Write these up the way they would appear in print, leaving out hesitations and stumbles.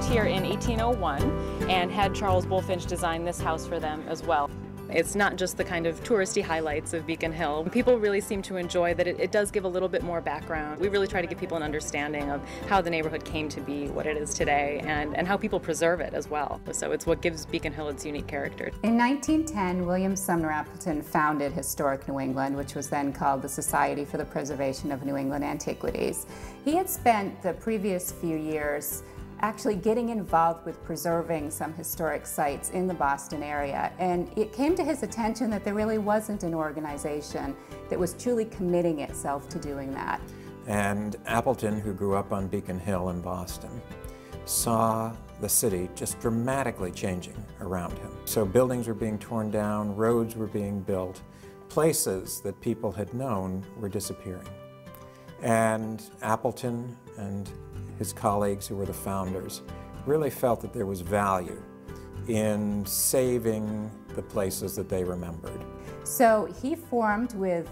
here in 1801 and had Charles Bulfinch design this house for them as well. It's not just the kind of touristy highlights of Beacon Hill. People really seem to enjoy that it does give a little bit more background. We really try to give people an understanding of how the neighborhood came to be what it is today and how people preserve it as well. So it's what gives Beacon Hill its unique character. In 1910, William Sumner Appleton founded Historic New England, which was then called the Society for the Preservation of New England Antiquities. He had spent the previous few years actually getting involved with preserving some historic sites in the Boston area. And it came to his attention that there really wasn't an organization that was truly committing itself to doing that. And Appleton, who grew up on Beacon Hill in Boston, saw the city just dramatically changing around him. So buildings were being torn down, roads were being built, places that people had known were disappearing. And Appleton and his colleagues, who were the founders, really felt that there was value in saving the places that they remembered. So he formed with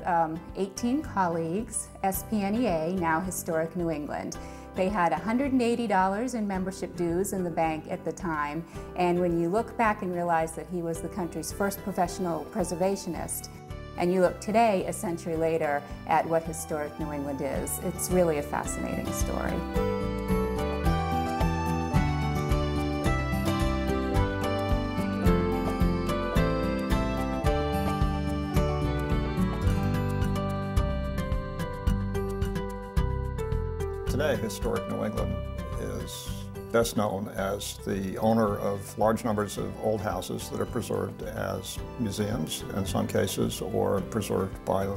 18 colleagues, SPNEA, now Historic New England. They had $180 in membership dues in the bank at the time, and when you look back and realize that he was the country's first professional preservationist, and you look today, a century later, at what Historic New England is, it's really a fascinating story. Today, Historic New England is best known as the owner of large numbers of old houses that are preserved as museums in some cases, or preserved by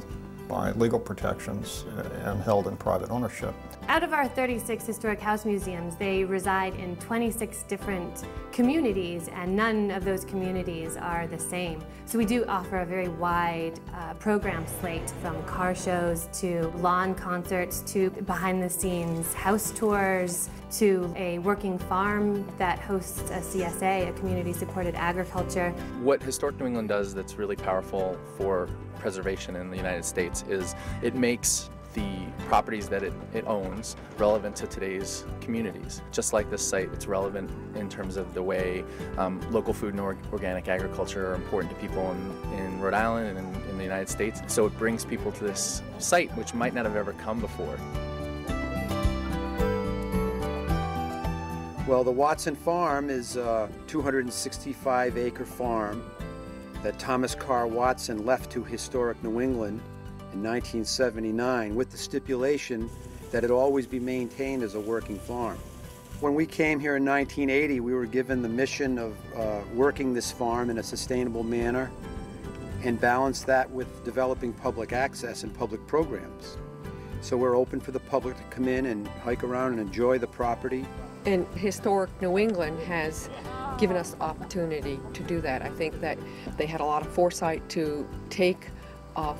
legal protections and held in private ownership. Out of our 36 historic house museums, they reside in 26 different communities, and none of those communities are the same. So we do offer a very wide program slate, from car shows to lawn concerts to behind-the-scenes house tours to a working farm that hosts a CSA, a community-supported agriculture. What Historic New England does that's really powerful for preservation in the United States is it makes the properties that it owns relevant to today's communities. Just like this site, it's relevant in terms of the way local food and organic agriculture are important to people in Rhode Island and in the United States. So it brings people to this site which might not have ever come before. Well, the Watson Farm is a 265-acre farm that Thomas Carr Watson left to Historic New England in 1979 with the stipulation that it always be maintained as a working farm. When we came here in 1980, we were given the mission of working this farm in a sustainable manner and balance that with developing public access and public programs. So we're open for the public to come in and hike around and enjoy the property. And Historic New England has given us the opportunity to do that. I think that they had a lot of foresight to take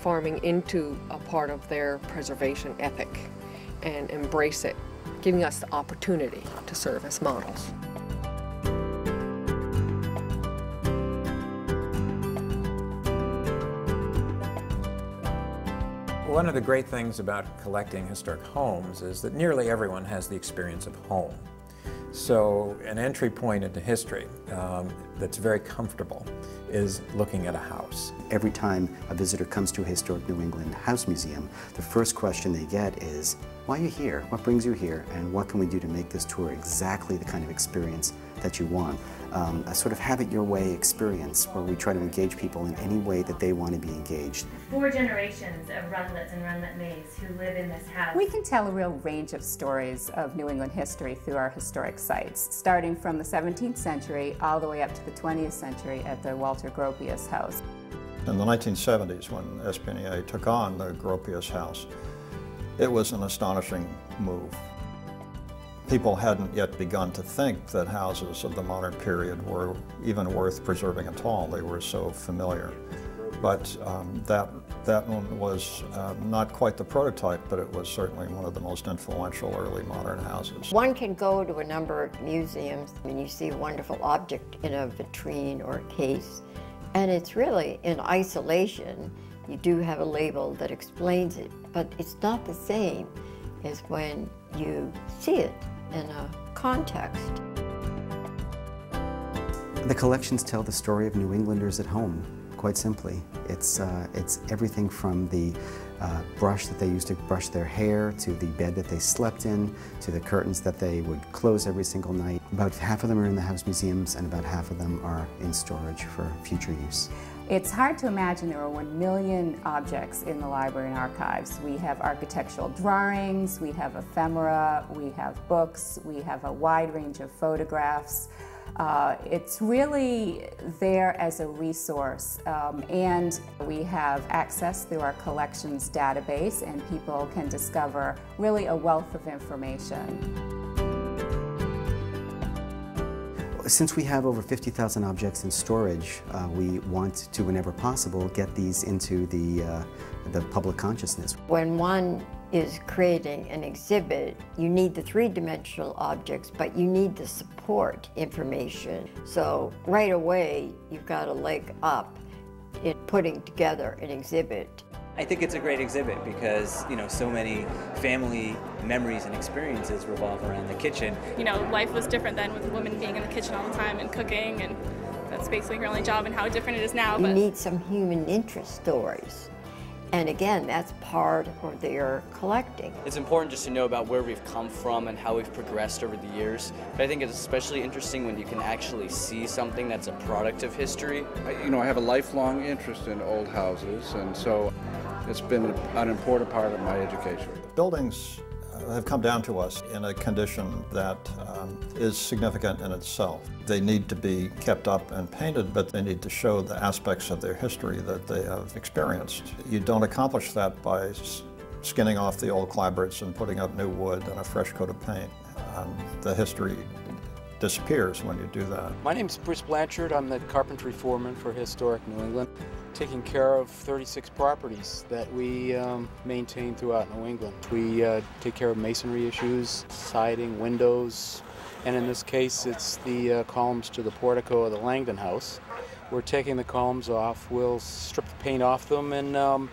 farming into a part of their preservation ethic and embrace it, giving us the opportunity to serve as models. One of the great things about collecting historic homes is that nearly everyone has the experience of home. So an entry point into history that's very comfortable is looking at a house. Every time a visitor comes to a Historic New England house museum, the first question they get is, why are you here? What brings you here? And what can we do to make this tour exactly the kind of experience that you want? A sort of have-it-your-way experience where we try to engage people in any way that they want to be engaged. 4 generations of Rundlets and Rundlet maids who live in this house. We can tell a real range of stories of New England history through our historic sites, starting from the 17th century all the way up to the 20th century at the Walter Gropius house. In the 1970s, when SPNEA took on the Gropius house, it was an astonishing move. People hadn't yet begun to think that houses of the modern period were even worth preserving at all. They were so familiar. But that one was not quite the prototype, but it was certainly one of the most influential early modern houses. One can go to a number of museums and you see a wonderful object in a vitrine or a case, and it's really in isolation. You do have a label that explains it, but it's not the same as when you see it in a context. The collections tell the story of New Englanders at home, quite simply. It's everything from the brush that they used to brush their hair, to the bed that they slept in, to the curtains that they would close every single night. About half of them are in the house museums, and about half of them are in storage for future use. It's hard to imagine there are 1 million objects in the library and archives. We have architectural drawings, we have ephemera, we have books, we have a wide range of photographs. It's really there as a resource, and we have access through our collections database, and people can discover really a wealth of information. Since we have over 50,000 objects in storage, we want to, whenever possible, get these into the public consciousness. When one is creating an exhibit, you need the three-dimensional objects, but you need the support information. So right away, you've got a leg up in putting together an exhibit. I think it's a great exhibit because, you know, so many family memories and experiences revolve around the kitchen. You know, life was different then with a woman being in the kitchen all the time and cooking, and that's basically her only job, and how different it is now. You need some human interest stories. And again, that's part of their collecting. It's important just to know about where we've come from and how we've progressed over the years. But I think it's especially interesting when you can actually see something that's a product of history. I have a lifelong interest in old houses, and so it's been an important part of my education. Buildings have come down to us in a condition that is significant in itself. They need to be kept up and painted, but they need to show the aspects of their history that they have experienced. You don't accomplish that by skinning off the old clapboards and putting up new wood and a fresh coat of paint. The history disappears when you do that. My name's Bruce Blanchard. I'm the carpentry foreman for Historic New England, taking care of 36 properties that we maintain throughout New England. We take care of masonry issues, siding, windows, and in this case it's the columns to the portico of the Langdon House. We're taking the columns off. We'll strip the paint off them and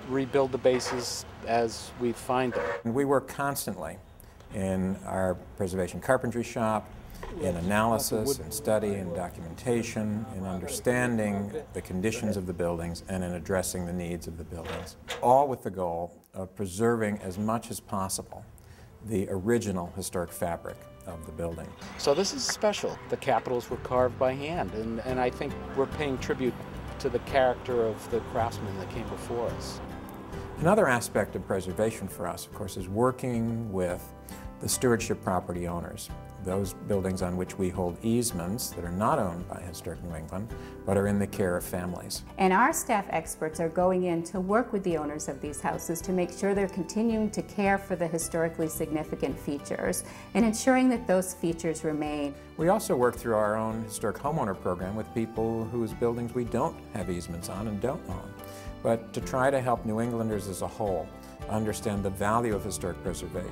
rebuild the bases as we find them. We work constantly in our preservation carpentry shop, in analysis and study and documentation, in understanding the conditions of the buildings, and in addressing the needs of the buildings, all with the goal of preserving as much as possible the original historic fabric of the building. So this is special. The capitals were carved by hand, and I think we're paying tribute to the character of the craftsmen that came before us. Another aspect of preservation for us, of course, is working with the stewardship property owners, those buildings on which we hold easements that are not owned by Historic New England, but are in the care of families. And our staff experts are going in to work with the owners of these houses to make sure they're continuing to care for the historically significant features and ensuring that those features remain. We also work through our own historic homeowner program with people whose buildings we don't have easements on and don't own, but to try to help New Englanders as a whole understand the value of historic preservation.